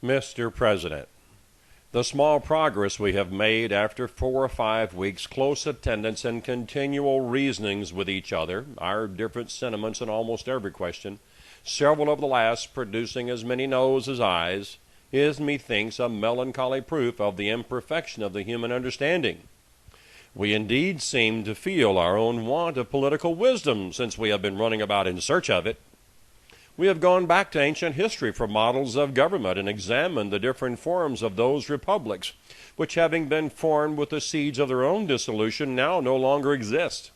Mr. President, the small progress we have made after 4 or 5 weeks' close attendance and continual reasonings with each other, our different sentiments in almost every question, several of the last producing as many noes as ayes, is, methinks, a melancholy proof of the imperfection of the human understanding. We indeed seem to feel our own want of political wisdom since we have been running about in search of it. We have gone back to ancient history for models of government and examined the different forms of those republics, which, having been formed with the seeds of their own dissolution, now no longer exist.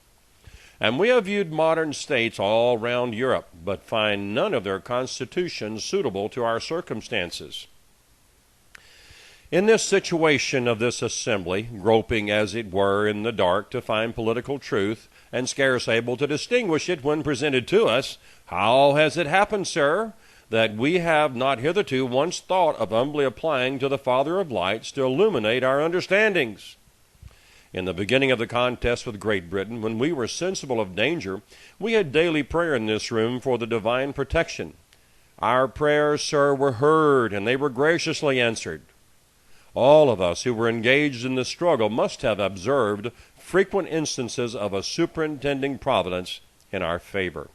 And we have viewed modern states all round Europe, but find none of their constitutions suitable to our circumstances. In this situation of this assembly, groping as it were in the dark to find political truth, and scarce able to distinguish it when presented to us, how has it happened, sir, that we have not hitherto once thought of humbly applying to the Father of lights to illuminate our understandings? In the beginning of the contest with Great Britain, when we were sensible of danger, we had daily prayer in this room for the divine protection. Our prayers, sir, were heard, and they were graciously answered. All of us who were engaged in the struggle must have observed frequent instances of a superintending providence in our favor.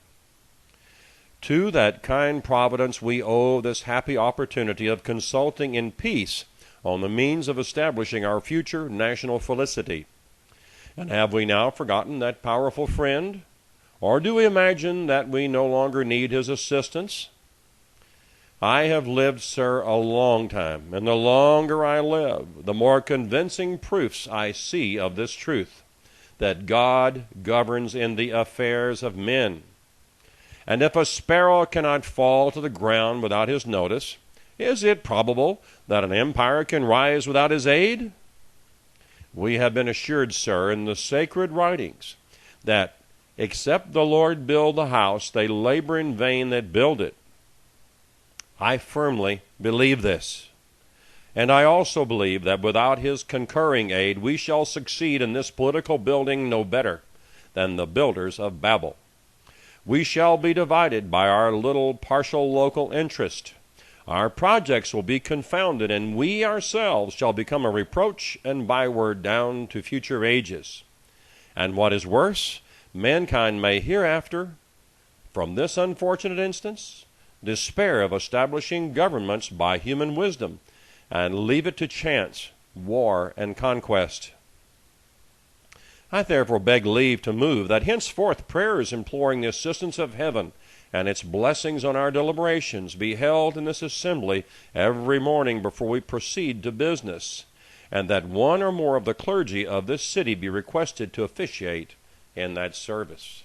To that kind providence we owe this happy opportunity of consulting in peace on the means of establishing our future national felicity. And have we now forgotten that powerful friend? Or do we imagine that we no longer need his assistance? I have lived, sir, a long time, and the longer I live, the more convincing proofs I see of this truth, that God governs in the affairs of men. And if a sparrow cannot fall to the ground without his notice, is it probable that an empire can rise without his aid? We have been assured, sir, in the sacred writings, that except the Lord build the house, they labor in vain that build it. I firmly believe this, and I also believe that without his concurring aid we shall succeed in this political building no better than the builders of Babel. We shall be divided by our little partial local interest. Our projects will be confounded, and we ourselves shall become a reproach and byword down to future ages. And what is worse, mankind may hereafter, from this unfortunate instance, despair of establishing governments by human wisdom, and leave it to chance, war, and conquest. I therefore beg leave to move that henceforth prayers imploring the assistance of heaven and its blessings on our deliberations be held in this assembly every morning before we proceed to business, and that one or more of the clergy of this city be requested to officiate in that service.